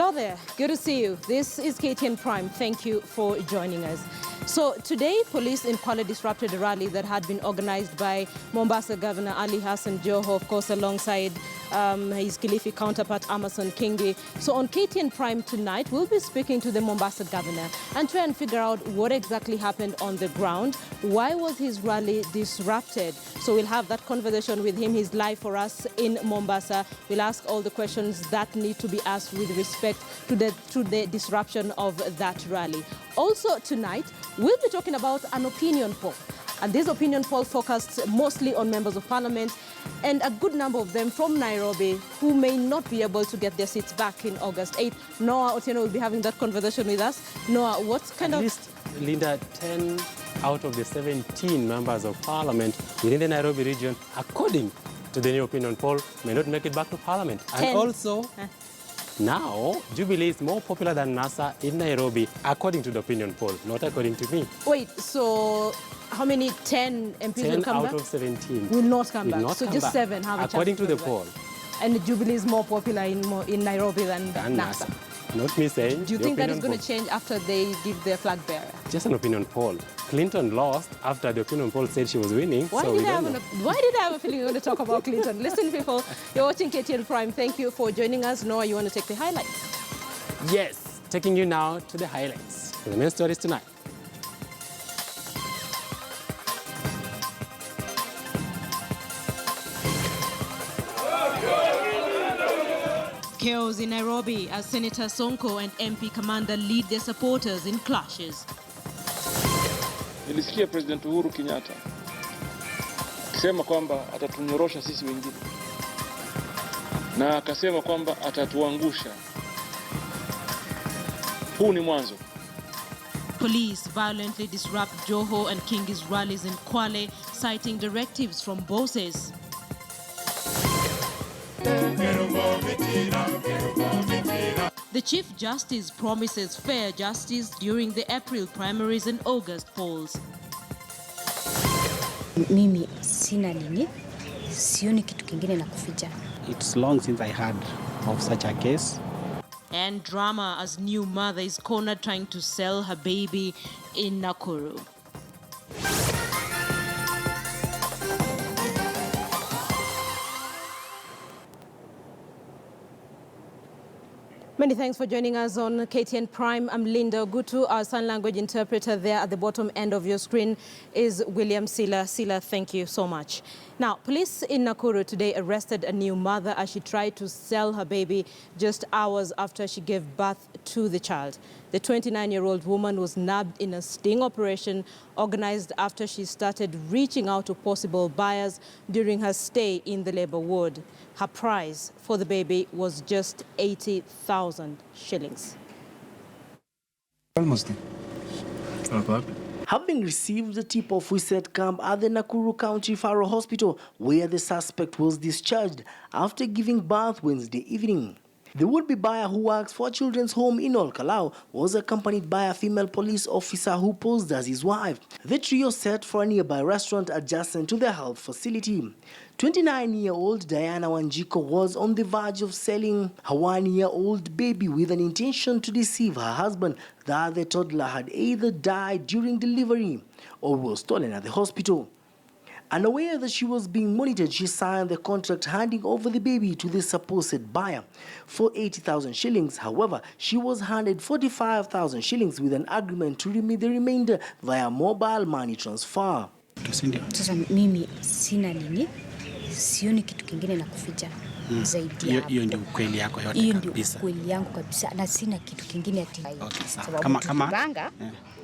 Hello there, good to see you. This is KTN Prime. Thank you for joining us. So today, police in Kwale disrupted a rally that had been organized by Mombasa Governor Ali Hassan Joho, of course, alongside his Kilifi counterpart, Amason Kingi. So on KTN Prime tonight, we'll be speaking to the Mombasa Governor and try and figure out what exactly happened on the ground. Why was his rally disrupted? So we'll have that conversation with him. He's live for us in Mombasa. We'll ask all the questions that need to be asked with respect to the disruption of that rally. Also tonight, we'll be talking about an opinion poll. And this opinion poll focused mostly on members of parliament and a good number of them from Nairobi who may not be able to get their seats back in August 8th. Noah Otieno will be having that conversation with us. Noah, what's kind of... At least, Linda, 10 out of the 17 members of parliament within the Nairobi region, according to the new opinion poll, may not make it back to parliament. 10. And also... Now, Jubilee is more popular than NASA in Nairobi, according to the opinion poll, not according to me. Wait, so how many 10 MPs will come back? 10 out of 17. Will not come back. Not so come just back. 7 have a chance. According to the poll. And Jubilee is more popular in Nairobi than NASA. Not me saying. Do you think that is going to change after they give their flag bearer? Just an opinion poll. Clinton lost after the opinion poll said she was winning. Why did I have a feeling you're going to talk about Clinton? Listen, people, you're watching KTN Prime. Thank you for joining us. Noah, you want to take the highlights? Yes, taking you now to the highlights. For the main stories tonight. Chaos in Nairobi as Senator Sonko and MP Commander lead their supporters in clashes. Nilisikia President Uhuru Kenyatta akisema kwamba atatunyorosha sisi wengine na akasema kwamba atatuangusha. Huu ni mwanzo. Police violently disrupt Joho and Kingi's rallies in Kwale, citing directives from bosses. The Chief Justice promises fair justice during the April primaries and August polls. Mimi sina nini, sioni kitu kingine na kuficha. It's long since I heard of such a case. And drama as new mother is cornered trying to sell her baby in Nakuru. Many thanks for joining us on KTN Prime. I'm Linda Ogutu. Our sign language interpreter there at the bottom end of your screen is William Sila. Sila, thank you so much. Now, police in Nakuru today arrested a new mother as she tried to sell her baby just hours after she gave birth to the child. The 29-year-old woman was nabbed in a sting operation organized after she started reaching out to possible buyers during her stay in the labor ward. Her price for the baby was just 80,000 shillings. Almost. Having received the tip-off, we set camp at the Nakuru County Referral Hospital, where the suspect was discharged after giving birth Wednesday evening. The would-be buyer, who works for a children's home in Olkalau, was accompanied by a female police officer who posed as his wife. The trio set for a nearby restaurant adjacent to the health facility. 29-year-old Diana Wanjiko was on the verge of selling her 1-year-old baby with an intention to deceive her husband that the toddler had either died during delivery or was stolen at the hospital. Unaware that she was being monitored, she signed the contract handing over the baby to the supposed buyer for 80,000 shillings. However, she was handed 45,000 shillings with an agreement to remit the remainder via mobile money transfer. Sasa mimi sina nini, sioni kitu kingine na kuficha zaidi ya. Hiyo ndio ukweli yako yote kabisa. Hiyo ndio ukweli yangu kabisa na sina kitu kingine ati. Okay, sababu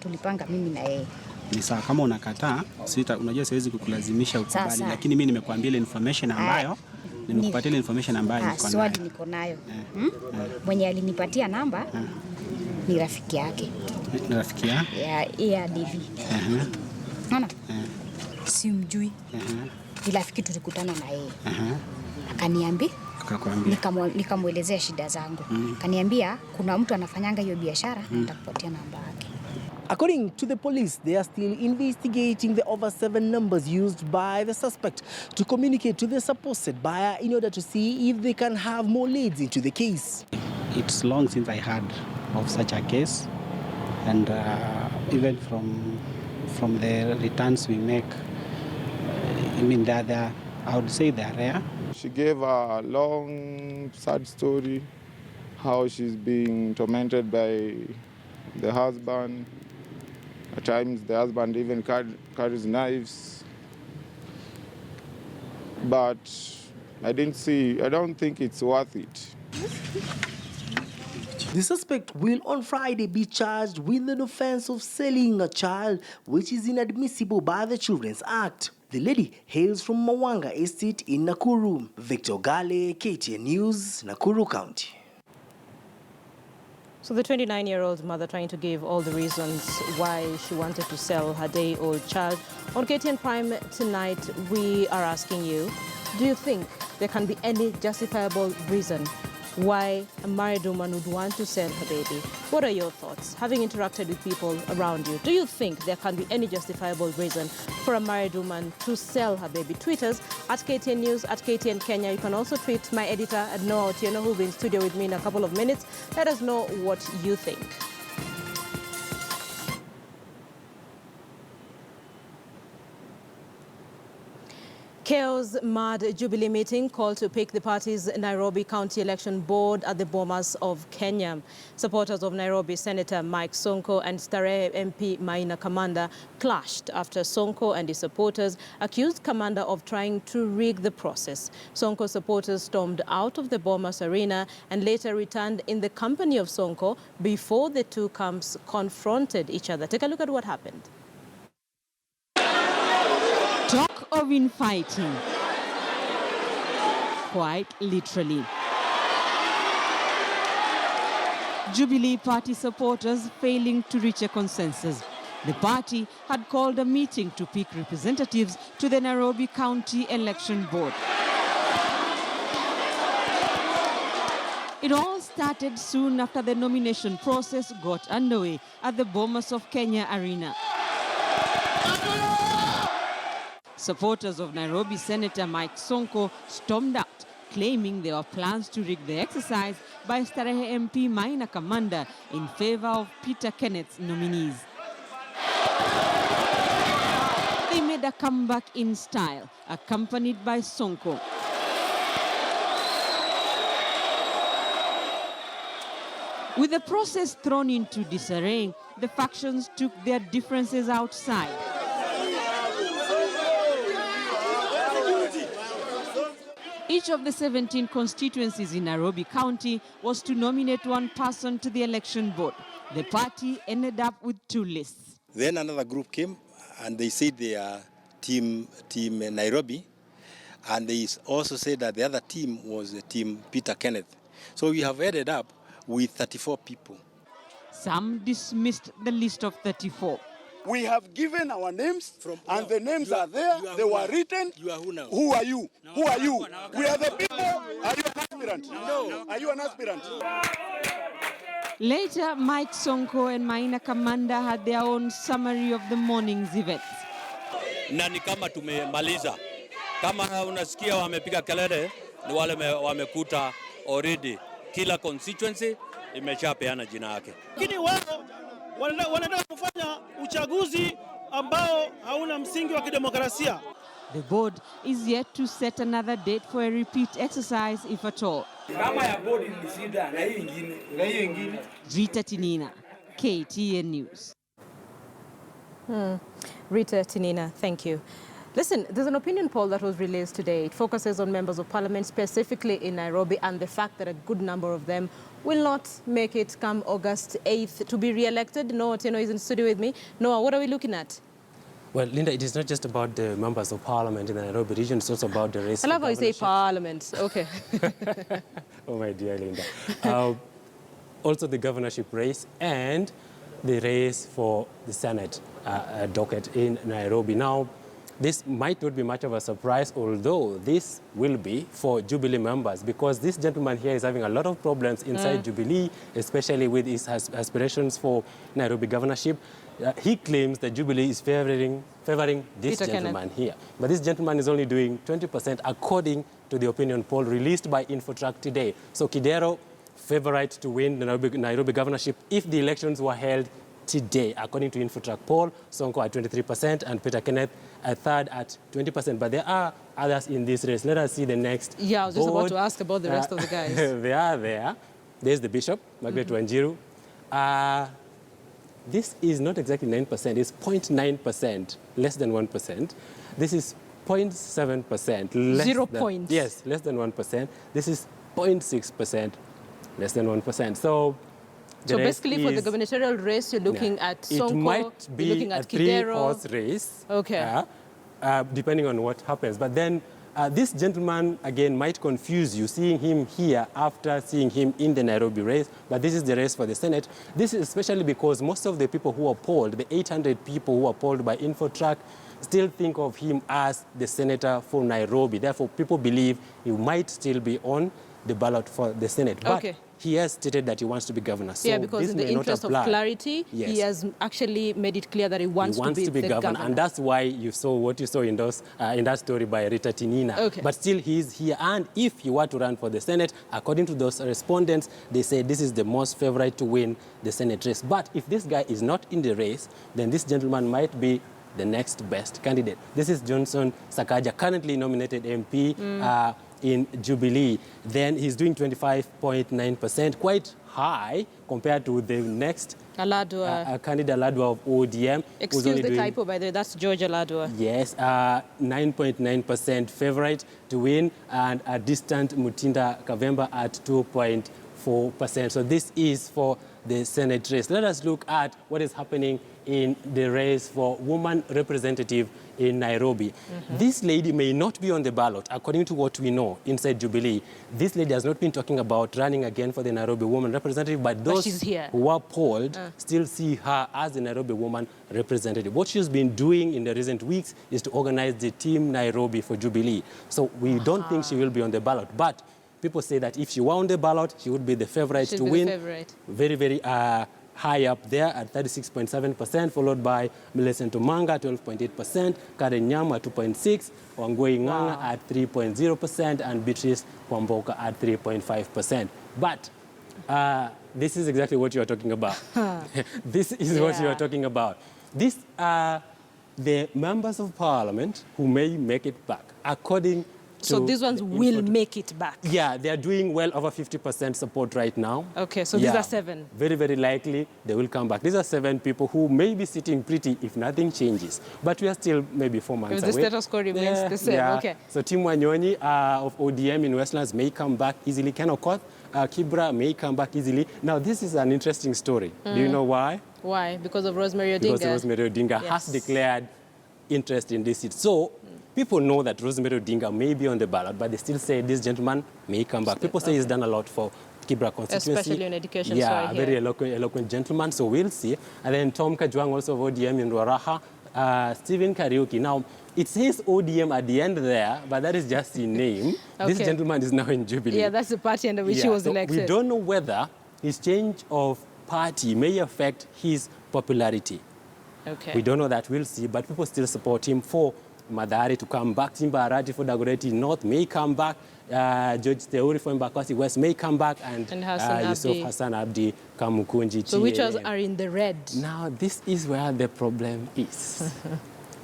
tulipanga mimi na yeye. Ni sawa, kama unakataa, unajua siwezi kukulazimisha ukubali, lakini mimi nimekuambia ile information ambayo nimekupatia ile information ambayo niko nayo. Swali niko nayo. Mwenye alinipatia namba ni rafiki yake. Ni rafiki yake? Ya DV. Unaona? Simjui. Ila rafiki tulikutana na yeye. Akaniambia, nikamuelezea shida zangu. Akaniambia kuna mtu anafanyanga hiyo biashara, nitakupatia namba yake. According to the police, they are still investigating the over 7 numbers used by the suspect to communicate to the supposed buyer in order to see if they can have more leads into the case. it's long since I heard of such a case, and even from the returns we make, I mean, I would say they're rare. She gave a long, sad story, how she's being tormented by the husband. At times, the husband even carries knives. But I don't think it's worth it. The suspect will on Friday be charged with an offense of selling a child, which is inadmissible by the Children's Act. The lady hails from Mawanga Estate in Nakuru. Victor Gale, KTN News, Nakuru County. So the 29-year-old mother trying to give all the reasons why she wanted to sell her day-old child. On KTN Prime tonight, we are asking you, do you think there can be any justifiable reason why a married woman would want to sell her baby? What are your thoughts? Having interacted with people around you, do you think there can be any justifiable reason for a married woman to sell her baby? Tweet us at KTN News, at KTN Kenya. You can also tweet my editor at Noah Otieno, who will be in studio with me in a couple of minutes. Let us know what you think. Chaos mad Jubilee meeting called to pick the party's Nairobi County Election Board at the Bomas of Kenya. Supporters of Nairobi Senator Mike Sonko and Starehe MP Maina Kamanda clashed after Sonko and his supporters accused Kamanda of trying to rig the process. Sonko supporters stormed out of the Bomas arena and later returned in the company of Sonko before the two camps confronted each other. Take a look at what happened. Talk of infighting, quite literally. Jubilee Party supporters failing to reach a consensus. The party had called a meeting to pick representatives to the Nairobi County Election Board. It all started soon after the nomination process got underway at the Bomas of Kenya arena. Supporters of Nairobi Senator Mike Sonko stormed out, claiming there were plans to rig the exercise by Starehe MP Maina Kamanda in favor of Peter Kenneth's nominees. They made a comeback in style, accompanied by Sonko. With the process thrown into disarray, the factions took their differences outside. Each of the 17 constituencies in Nairobi County was to nominate one person to the election board. The party ended up with two lists. Then another group came and they said they are team Nairobi, and they also said that the other team was the team Peter Kenneth. So we have ended up with 34 people. Some dismissed the list of 34. We have given our names, and the names are there. They were written. You are who now? Who are you? Who are you? We are the people. Are you an aspirant? No. Are you an aspirant? Later, Mike Sonko and Maina Kamanda had their own summary of the morning's events. Na ni kama tumemaliza. Kama unasikia wamepiga kelele, ni wale wamekuta already kila constituency imeshapeana jina yake. Lakini wao wanataka kufanya uchaguzi ambao hauna msingi wa kidemokrasia. The board is yet to set another date for a repeat exercise, if at all. Rita Tinina, KTN News. Rita Tinina, thank you. Listen, there's an opinion poll that was released today. It focuses on members of parliament, specifically in Nairobi, and the fact that a good number of them will not make it come August 8th to be re-elected. Noah Otieno is in studio with me. Noah, what are we looking at? Well, Linda, it is not just about the members of parliament in the Nairobi region, it's also about the race. I love how you say parliament. Okay. Oh, my dear Linda. Also the governorship race and the race for the Senate docket in Nairobi. Now, this might not be much of a surprise, although this will be for Jubilee members, because this gentleman here is having a lot of problems inside Jubilee, especially with his aspirations for Nairobi governorship. He claims that Jubilee is favoring this Peter gentleman Kenneth. here. But this gentleman is only doing 20% according to the opinion poll released by Infotrack today. So Kidero favorite to win the Nairobi governorship if the elections were held today, according to Infotrack poll. Sonko at 23% and Peter Kenneth at third at 20%. But there are others in this race. Let us see the next. Yeah, I was just about to ask about the rest of the guys. They are there. There's the Bishop, Margaret Wanjiru. This is not exactly 9%. It's 0.9%, less than 1%. This is 0.7%. 0 points. Yes, less than 1%. This is 0.6%, less than 1%. So basically, for the gubernatorial race, you're looking at Sonko, it might be you're looking at a three-horse race, okay. Depending on what happens. But then this gentleman, again, might confuse you, seeing him here after seeing him in the Nairobi race. But this is the race for the Senate. This is especially because most of the people who are polled, the 800 people who are polled by Infotrack, still think of him as the senator for Nairobi. Therefore, people believe he might still be on the ballot for the Senate. But he has stated that he wants to be governor. So yeah, because in the interest of clarity, he has actually made it clear that he wants to be the governor. And that's why you saw what you saw in those in that story by Rita Tinina. Okay. But still, he's here. And if he were to run for the Senate, according to those respondents, they say this is the most favorite to win the Senate race. But if this guy is not in the race, then this gentleman might be the next best candidate. This is Johnson Sakaja, currently nominated MP in Jubilee. Then he's doing 25.9%, quite high compared to the next Aladwa. Candidate Aladwa of ODM. Excuse the typo, by the way, that's George Aladwa. Yes, 9.9% favorite to win, and a distant Mutinda Kavemba at 2.4%. So this is for the Senate race. Let us look at what is happening in the race for woman representative in Nairobi. This lady may not be on the ballot, according to what we know inside Jubilee. This lady has not been talking about running again for the Nairobi woman representative, but those who are polled still see her as the Nairobi woman representative. What she's been doing in the recent weeks is to organize the Team Nairobi for Jubilee. So we don't think she will be on the ballot, but people say that if she were on the ballot, she would be the favorite to win. Very, very high up there at 36.7%, followed by Millicent Omanga, 12.8%, Karen Nyama, 2.6%, Wangui Nganga at 3.0%, and Beatrice Kwamboka at 3.5%. But this is exactly what you are talking about. This is what you are talking about. These are the members of parliament who may make it back, according so these ones will make it back? Yeah, they are doing well over 50% support right now. Okay, so these are 7. Very, very likely they will come back. These are 7 people who may be sitting pretty if nothing changes. But we are still maybe 4 months away. If the status quo remains the same, okay. So Tim Wanyonyi of ODM in Westlands may come back easily. Ken Okoth, Kibra may come back easily. Now, this is an interesting story. Do you know why? Why? Because of Rosemary Odinga? Because Rosemary Odinga has declared interest in this seat. So people know that Rosemary Odinga may be on the ballot, but they still say this gentleman may come back. People say he's done a lot for Kibra constituency. Especially in education. Yeah, very eloquent gentleman, so we'll see. And then Tom Kajwang, also of ODM in Ruaraha. Stephen Kariuki. Now, it says ODM at the end there, but that is just the name. This gentleman is now in Jubilee. Yeah, that's the party under which he was elected. We don't know whether his change of party may affect his popularity. Okay. We don't know that. We'll see. But people still support him for Madari to come back. Simba Arati for Dagoretti North may come back. George Theuri for Mbakasi West may come back. And Yusuf Hassan Abdi Kamukunji. So which ones are in the red? Now, this is where the problem is.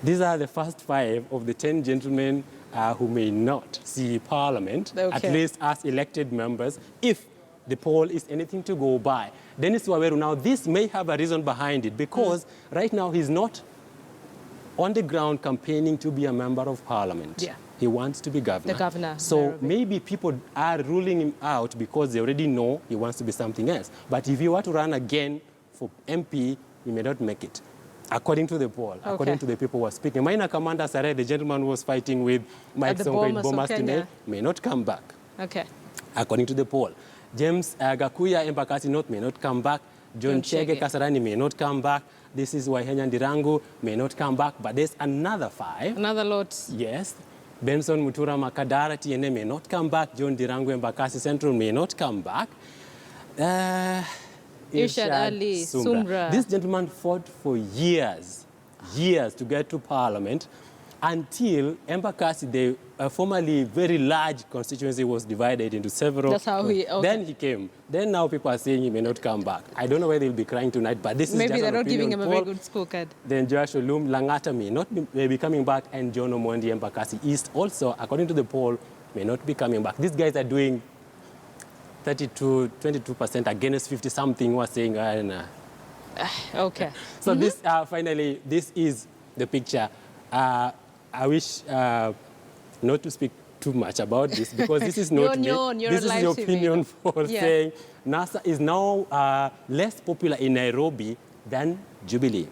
These are the first 5 of the 10 gentlemen who may not see Parliament, at least as elected members, if the poll is anything to go by. Dennis Waweru, now this may have a reason behind it, because right now he's not on the ground campaigning to be a member of Parliament. Yeah. He wants to be governor. The governor. So maybe people are ruling him out because they already know he wants to be something else. But if he were to run again for MP, he may not make it, according to the poll, according to the people who are speaking. Maina Commander Sare, the gentleman who was fighting with Mike Sonko in Bomas today, may not come back, according to the poll. James Gakuya Embakasi North may not come back. John Chege Kasarani may not come back. This is Waihenya Ndirangu may not come back. But there's another 5. Another lot. Yes. Benson Mutura Makadara TNA may not come back. John Ndirangu Embakasi Central may not come back. Irshad Ali Sumra. This gentleman fought for years to get to Parliament. until Embakasi, the formerly very large constituency, was divided into several. That's how he. Okay. Then he came. Then now people are saying he may not come back. I don't know whether he'll be crying tonight, but this is maybe just they're an not giving him poll. a very good scorecard. Then Joshua Loom, Langata may be coming back, and John Omondi Embakasi East also, according to the poll, may not be coming back. These guys are doing 22% against 50-something who are saying, okay. So this, finally, this is the picture. I wish not to speak too much about this, because this is not this is the opinion for saying NASA is now less popular in Nairobi than Jubilee.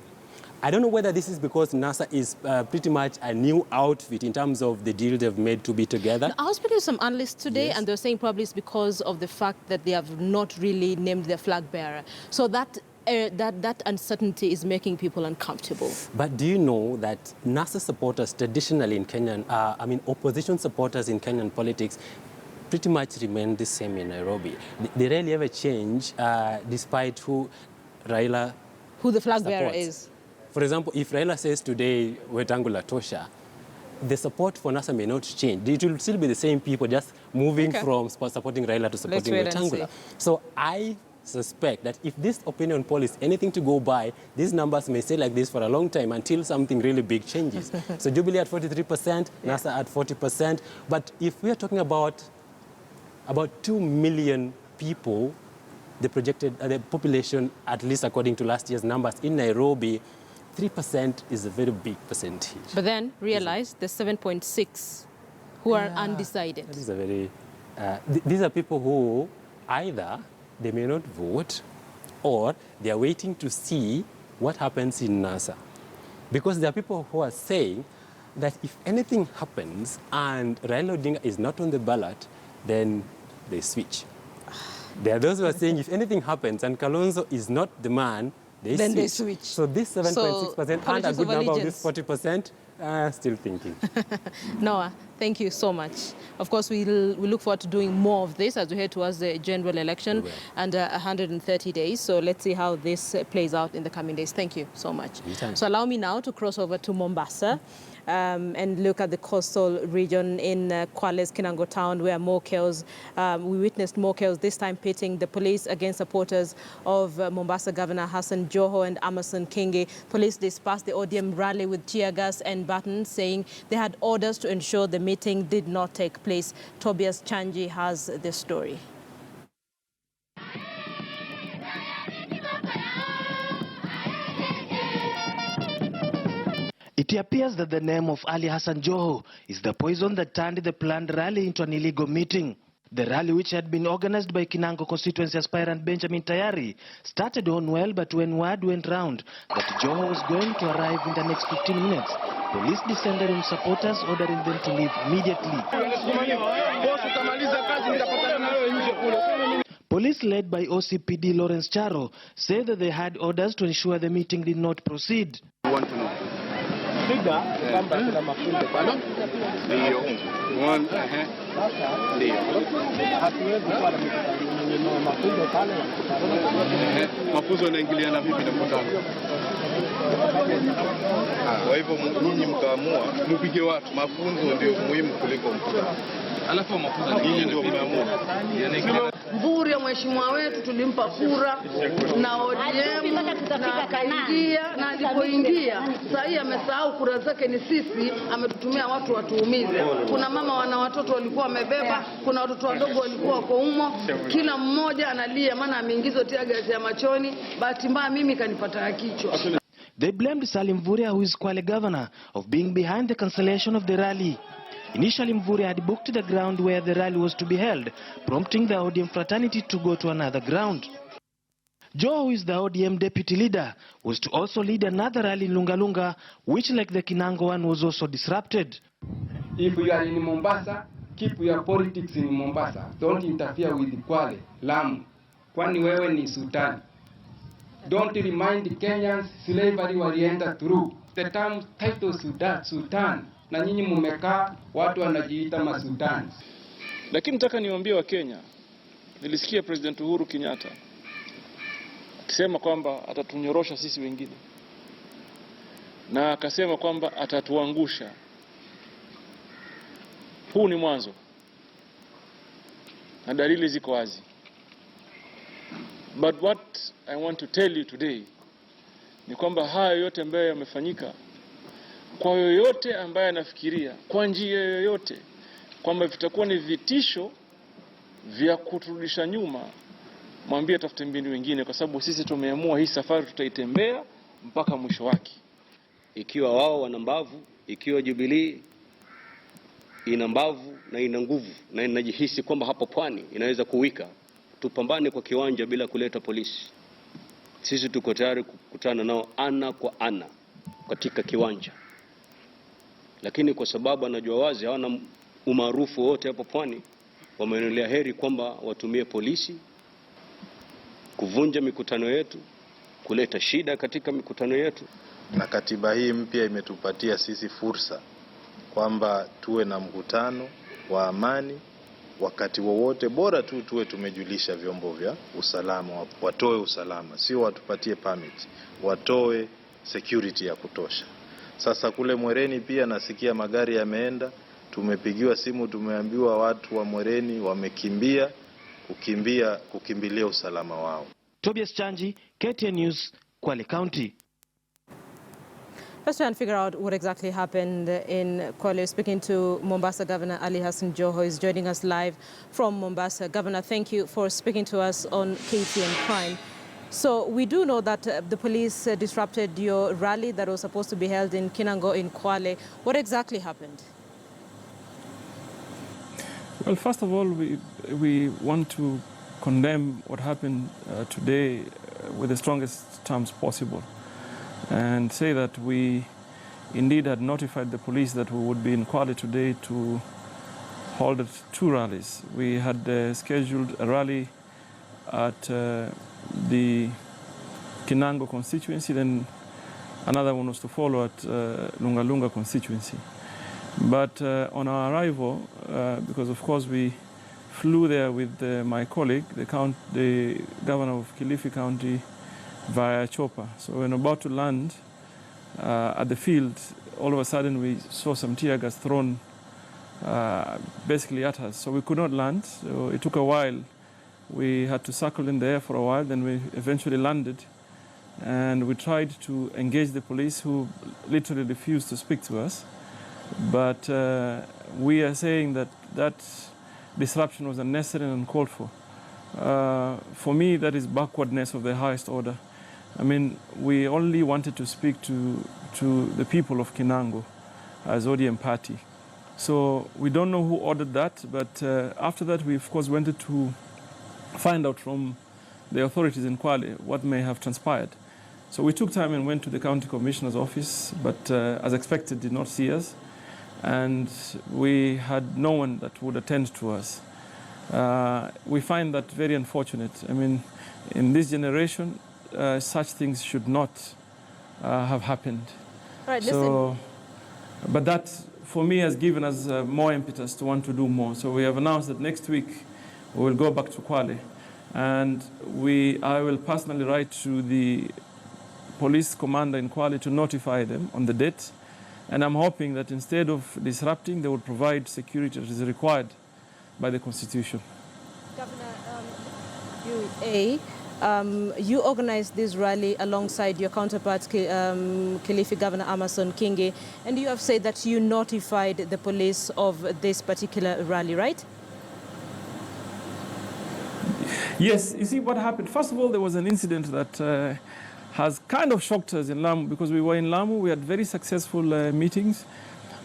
I don't know whether this is because NASA is pretty much a new outfit in terms of the deal they've made to be together. Now, I was speaking to some analysts today, Yes. and they're saying probably it's because of the fact that they have not really named their flag bearer. So that uncertainty is making people uncomfortable. But do you know that NASA supporters traditionally in Kenyan, opposition supporters in Kenyan politics pretty much remain the same in Nairobi. They rarely ever change despite who Raila Who the flag supports. bearer is. For example, if Raila says today, Wetangula Tosha, the support for NASA may not change. It will still be the same people just moving from supporting Raila to supporting Wetangula. So I suspect that if this opinion poll is anything to go by, these numbers may stay like this for a long time until something really big changes. So Jubilee at 43%, NASA at 40%. But if we are talking about 2 million people, the projected the population, at least according to last year's numbers in Nairobi, 3% is a very big percentage. But then realize the 7.6 who are undecided. That is a very, these are people who either they may not vote or they are waiting to see what happens in NASA. Because there are people who are saying that if anything happens and Raila Odinga is not on the ballot, then they switch. There are those who are saying if anything happens and Kalonzo is not the man, they switch. So this 7.6% and a good number of this 40%, still thinking. Noah, thank you so much. Of course, we look forward to doing more of this as we head towards the general election and 130 days. So let's see how this plays out in the coming days. Thank you so much. So allow me now to cross over to Mombasa and look at the coastal region in Kwale's Kinango town, where more chaos, we witnessed more chaos, this time pitting the police against supporters of Mombasa Governor Hassan Joho and Amason Kingi. Police dispersed the ODM rally with tear gas and batons, saying they had orders to ensure the meeting did not take place. Tobias Chanji has the story. It appears that the name of Ali Hassan Joho is the poison that turned the planned rally into an illegal meeting. The rally, which had been organized by Kinango constituency aspirant Benjamin Tayari, started on well, but when word went round that Joho was going to arrive in the next 15 minutes, police descended on supporters, ordering them to leave immediately. Police led by OCPD Lawrence Charo said that they had orders to ensure the meeting did not proceed. Mafunzo yanaingiliana vipi na mkutano? Kwa hivyo nyinyi mkaamua mpige watu, mafunzo ndio muhimu kuliko mkutano. Alafu mafunzo nyinyi ndio mmeamua. Mburi ya mheshimiwa wetu tulimpa kura na ODM na akaingia, na alipoingia saa hii amesahau kura zake ni sisi, ametutumia watu watuumize. Kuna mama wana watoto walikuwa wamebeba, kuna watoto wadogo walikuwa wako humo, kila mmoja analia maana ameingizwa tiaga ya machoni. Bahati mbaya mimi kanipata ya kichwa. They blamed Salim Mvurya, who is Kwale governor, of being behind the cancellation of the rally. Initially, Mvurya had booked the ground where the rally was to be held, prompting the ODM fraternity to go to another ground. Joho, who is the ODM deputy leader, was to also lead another rally in Lungalunga, which, like the Kinango one, was also disrupted. If you are in Mombasa, keep your politics in Mombasa. Don't interfere with Kwale, Lamu, kwani wewe ni sultan. Don't remind Kenyans slavery walienda through. The term title sultan. Na nyinyi mumekaa watu wanajiita masultani. Lakini nataka niwaambie wa Kenya, nilisikia President Uhuru Kenyatta akisema kwamba atatunyorosha sisi wengine, na akasema kwamba atatuangusha Huu ni mwanzo na dalili ziko wazi. But what I want to tell you today ni kwamba haya yote ambayo yamefanyika, kwa yoyote ambaye anafikiria kwa njia yoyote kwamba vitakuwa ni vitisho vya kuturudisha nyuma, mwambie tafute mbinu wengine, kwa sababu sisi tumeamua hii safari tutaitembea mpaka mwisho wake. Ikiwa wao wana mbavu, ikiwa Jubilee ina mbavu na ina nguvu na inajihisi kwamba hapo pwani inaweza kuwika, tupambane kwa kiwanja bila kuleta polisi. Sisi tuko tayari kukutana nao ana kwa ana katika kiwanja. Lakini kwa sababu anajua wazi hawana umaarufu wote hapo pwani, wameonelea heri kwamba watumie polisi kuvunja mikutano yetu, kuleta shida katika mikutano yetu. Na katiba hii mpya imetupatia sisi fursa kwamba tuwe na mkutano wa amani wakati wowote, bora tu tuwe tumejulisha vyombo vya usalama watoe usalama, sio watupatie permit, watoe security ya kutosha. Sasa kule Mwereni pia nasikia magari yameenda, tumepigiwa simu, tumeambiwa watu wa Mwereni wamekimbia kukimbilia usalama wao. Tobias Chanji, KTN News, Kwale County. Let's try and figure out what exactly happened in Kwale. Speaking to Mombasa Governor Ali Hassan Joho is joining us live from Mombasa. Governor, thank you for speaking to us on KTN Prime. So we do know that the police disrupted your rally that was supposed to be held in Kinango in Kwale. What exactly happened? Well, first of all, we want to condemn what happened today with the strongest terms possible, and say that we indeed had notified the police that we would be in Kwale today to hold 2 rallies. We had scheduled a rally at the Kinango constituency, then another one was to follow at Lunga Lunga constituency. But on our arrival, because of course we flew there with my colleague, the governor of Kilifi County, via chopper. So when about to land at the field, all of a sudden we saw some tear gas thrown basically at us. So we could not land. So it took a while. We had to circle in the air for a while. Then we eventually landed, and we tried to engage the police, who literally refused to speak to us. But we are saying that that disruption was unnecessary and uncalled for. For me, that is backwardness of the highest order. I mean, we only wanted to speak to the people of Kinango as ODM party. So we don't know who ordered that, but after that we of course wanted to find out from the authorities in Kwale what may have transpired. So we took time and went to the county commissioner's office, but as expected did not see us, and we had no one that would attend to us. We find that very unfortunate. I mean, in this generation, such things should not have happened. Right, so, but that, for me, has given us more impetus to want to do more. So we have announced that next week we will go back to Kwale, and I will personally write to the police commander in Kwale to notify them on the date. And I'm hoping that instead of disrupting, they will provide security that is required by the Constitution. Governor, you organized this rally alongside your counterparts, Kilifi Governor Amason Kingi, and you have said that you notified the police of this particular rally, right? Yes, you see what happened. First of all, there was an incident that has kind of shocked us in Lamu, because we were in Lamu, we had very successful meetings,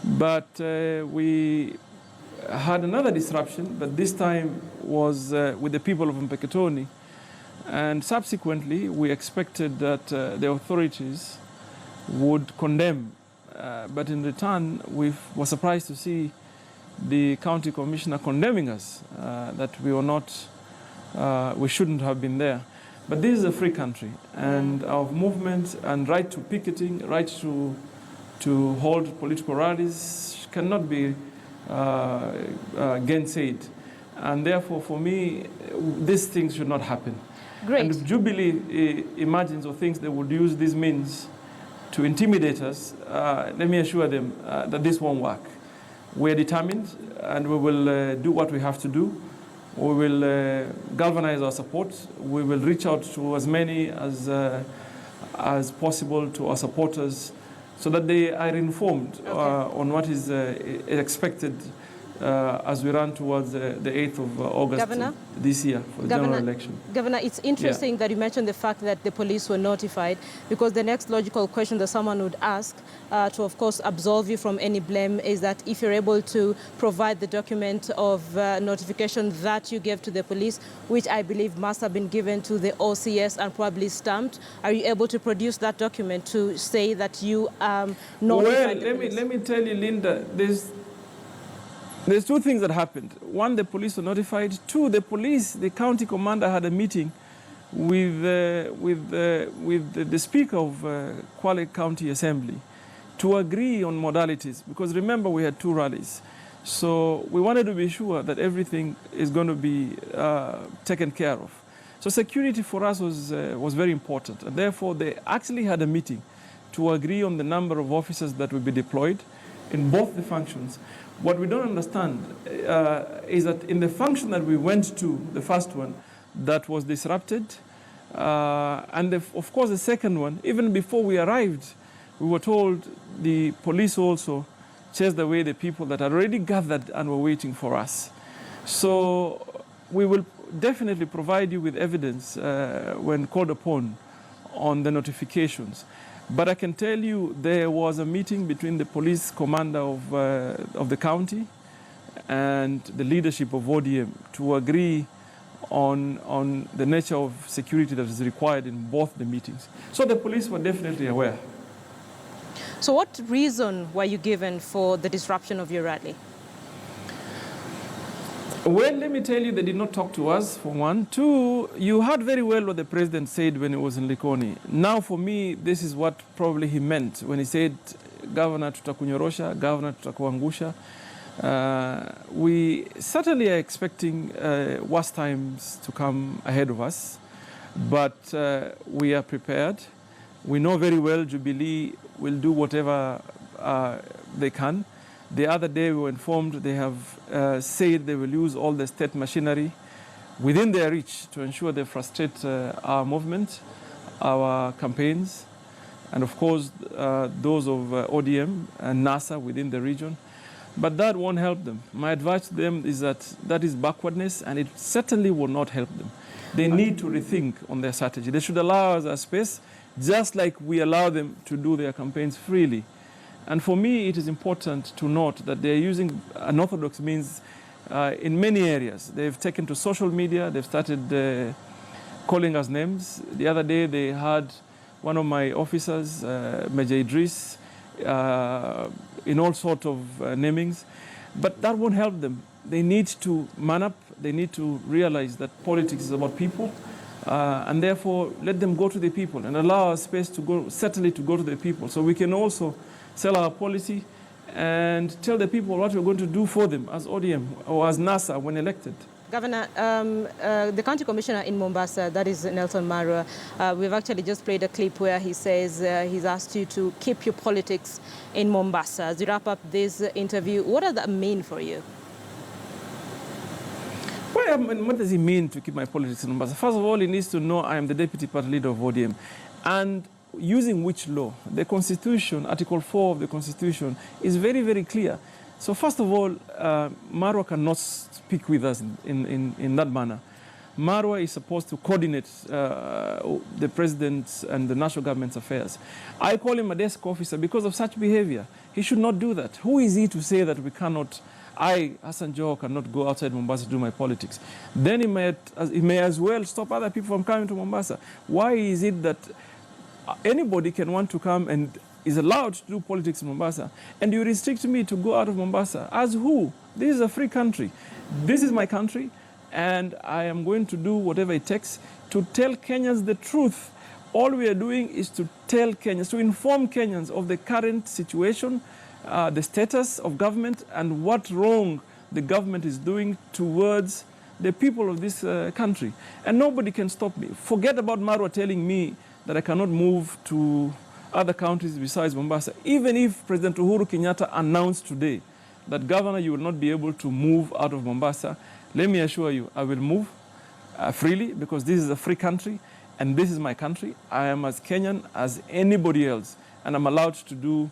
but we had another disruption, but this time was with the people of Mpeketoni. And subsequently, we expected that the authorities would condemn, but in return, we were surprised to see the county commissioner condemning us, that we were not, we shouldn't have been there. But this is a free country, and our movement and right to picketing, right to hold political rallies cannot be gainsaid. And therefore, for me, these things should not happen. Great. And if Jubilee imagines or thinks they would use these means to intimidate us, let me assure them that this won't work. We are determined, and we will do what we have to do. We will galvanize our support. We will reach out to as many as possible to our supporters, so that they are informed on what is expected as we run towards the 8th of August Governor? This year for the general election. Governor, it's interesting that you mentioned the fact that the police were notified, because the next logical question that someone would ask to, of course, absolve you from any blame is that if you're able to provide the document of notification that you gave to the police, which I believe must have been given to the OCS and probably stamped, are you able to produce that document to say that you notified the police? Let me tell you, Linda, there's two things that happened. One, the police were notified. Two, the county commander had a meeting with the speaker of Kwale County Assembly to agree on modalities. Because remember, we had 2 rallies. So we wanted to be sure that everything is going to be taken care of. So security for us was very important. And therefore, they actually had a meeting to agree on the number of officers that would be deployed in both the functions. What we don't understand is that in the function that we went to, the first one, that was disrupted, and of course the second one, even before we arrived, we were told the police also chased away the people that had already gathered and were waiting for us. So we will definitely provide you with evidence when called upon on the notifications. But I can tell you there was a meeting between the police commander of the county and the leadership of ODM to agree on the nature of security that is required in both the meetings. So the police were definitely aware. So what reason were you given for the disruption of your rally? Well, let me tell you, they did not talk to us, for one. Two, you heard very well what the president said when he was in Likoni. Now, for me, this is what probably he meant when he said, Governor, tutakunyorosha, Governor, tutakuangusha. We certainly are expecting worse times to come ahead of us, but we are prepared. We know very well Jubilee will do whatever they can. The other day we were informed they have said they will use all the state machinery within their reach to ensure they frustrate our movement, our campaigns, and of course those of ODM and NASA within the region. But that won't help them. My advice to them is that that is backwardness, and it certainly will not help them. They need to rethink on their strategy. They should allow us a space, just like we allow them to do their campaigns freely. And for me, it is important to note that they're using unorthodox means in many areas. They've taken to social media. They've started calling us names. The other day, they had one of my officers, Major Idris, in all sorts of namings. But that won't help them. They need to man up. They need to realize that politics is about people. And therefore, let them go to the people and allow our space to go, certainly to go to the people. So we can also sell our policy and tell the people what we're going to do for them as ODM or as NASA when elected. Governor, the county commissioner in Mombasa, that is Nelson Marwa, we've actually just played a clip where he says he's asked you to keep your politics in Mombasa. As you wrap up this interview, what does that mean for you? Well, what does it mean to keep my politics in Mombasa? First of all, he needs to know I am the deputy party leader of ODM. And using which law? The Constitution, Article 4 of the Constitution, is very, very clear. So first of all, Marwa cannot speak with us in that manner. Marwa is supposed to coordinate the president's and the national government's affairs. I call him a desk officer because of such behavior. He should not do that. Who is he to say that we cannot, Hassan Joho, cannot go outside Mombasa to do my politics? Then he may as well stop other people from coming to Mombasa. Why is it that anybody can want to come and is allowed to do politics in Mombasa, and you restrict me to go out of Mombasa? As who? This is a free country. This is my country, and I am going to do whatever it takes to tell Kenyans the truth. All we are doing is to tell Kenyans, to inform Kenyans of the current situation, the status of government, and what wrong the government is doing towards the people of this country. And nobody can stop me. Forget about Marwa telling me that I cannot move to other counties besides Mombasa. Even if President Uhuru Kenyatta announced today that, Governor, you will not be able to move out of Mombasa. Let me assure you, I will move freely, because this is a free country and this is my country. I am as Kenyan as anybody else, and I'm allowed to do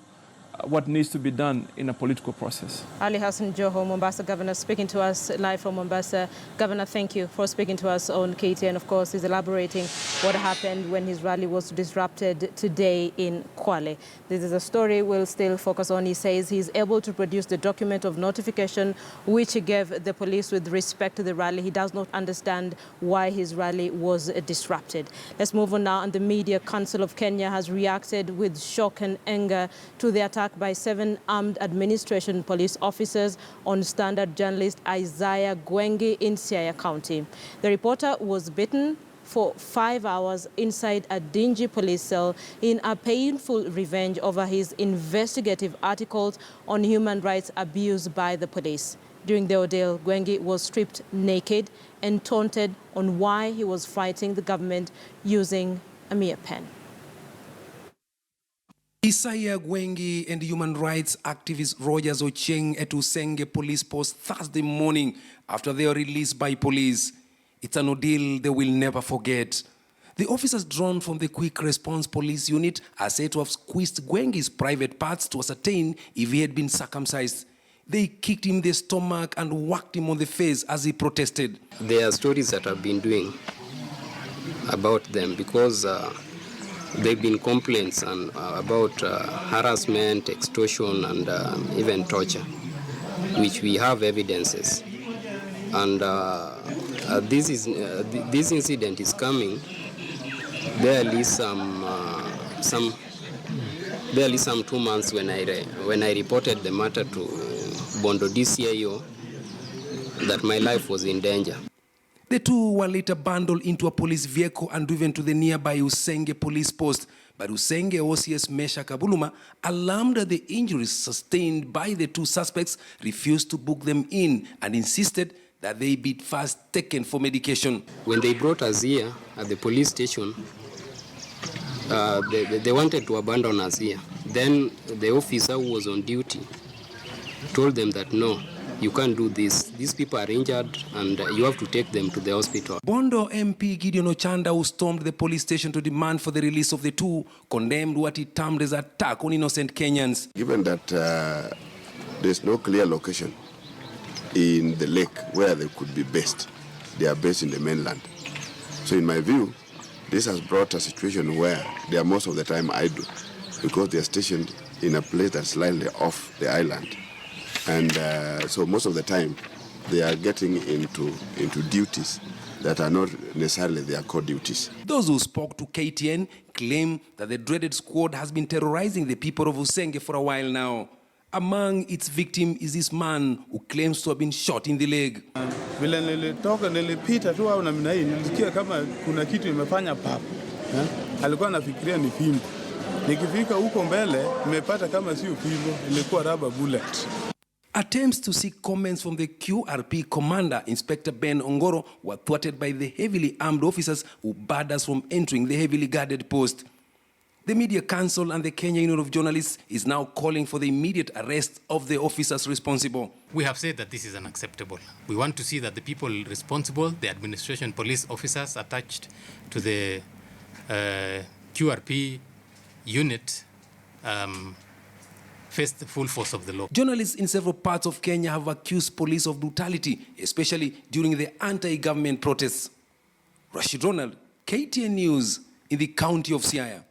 what needs to be done in a political process. Ali Hassan Joho, Mombasa Governor, speaking to us live from Mombasa. Governor, thank you for speaking to us on KTN. Of course, he's elaborating what happened when his rally was disrupted today in Kwale. This is a story we'll still focus on. He says he's able to produce the document of notification which he gave the police with respect to the rally. He does not understand why his rally was disrupted. Let's move on now. And the Media Council of Kenya has reacted with shock and anger to the attack by 7 armed administration police officers on standard journalist Isaiah Gwengi in Siaya County. The reporter was beaten for 5 hours inside a dingy police cell in a painful revenge over his investigative articles on human rights abuse by the police. During the ordeal, Gwengi was stripped naked and taunted on why he was fighting the government using a mere pen. Isaiah Gwengi and human rights activist Rogers Ocheng at Usenge police post Thursday morning after they were released by police. It's an ordeal they will never forget. The officers drawn from the Quick Response Police Unit are said to have squeezed Gwengi's private parts to ascertain if he had been circumcised. They kicked him in the stomach and whacked him on the face as he protested. There are stories that I've been doing about them because there have been complaints about harassment, extortion, and even torture, which we have evidences. And this incident is coming barely some 2 months when I reported the matter to Bondo DCIO that my life was in danger. The two were later bundled into a police vehicle and driven to the nearby Usenge police post. But Usenge OCS Mesha Kabuluma, alarmed at the injuries sustained by the two suspects, refused to book them in and insisted that they be first taken for medication. When they brought us here at the police station, they wanted to abandon us here. Then the officer who was on duty told them that no, you can't do this. These people are injured and you have to take them to the hospital. Bondo MP Gideon Ochanda, who stormed the police station to demand for the release of the two, condemned what he termed as attack on innocent Kenyans. Given that there's no clear location in the lake where they could be based, they are based in the mainland. So in my view, this has brought a situation where they are most of the time idle because they are stationed in a place that's slightly off the island. And so most of the time, they are getting into duties that are not necessarily their core duties. Those who spoke to KTN claim that the dreaded squad has been terrorizing the people of Usenge for a while now. Among its victims is this man who claims to have been shot in the leg. Vile nilitoka nilipita tu au namna hii nilisikia kama kuna kitu imefanya pap. Alikuwa anafikiria ni fimbo. Nikifika huko mbele nimepata kama sio fimbo, ilikuwa rubber bullet. Attempts to seek comments from the QRP commander, Inspector Ben Ongoro, were thwarted by the heavily armed officers who barred us from entering the heavily guarded post. The Media Council and the Kenya Union of Journalists is now calling for the immediate arrest of the officers responsible. We have said that this is unacceptable. We want to see that the people responsible, the administration police officers attached to the QRP unit, face the full force of the law. Journalists in several parts of Kenya have accused police of brutality, especially during the anti-government protests. Rashid Ronald, KTN News, in the county of Siaya.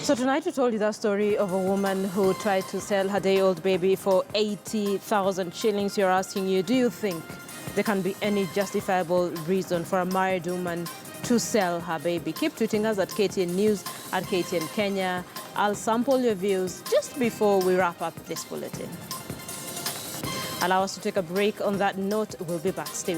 So tonight we told you the story of a woman who tried to sell her day-old baby for 80,000 shillings. You're asking you, do you think there can be any justifiable reason for a married woman to sell her baby? Keep tweeting us at KTN News, at KTN Kenya. I'll sample your views just before we wrap up this bulletin. Allow us to take a break. On that note, we'll be back. Stay with us.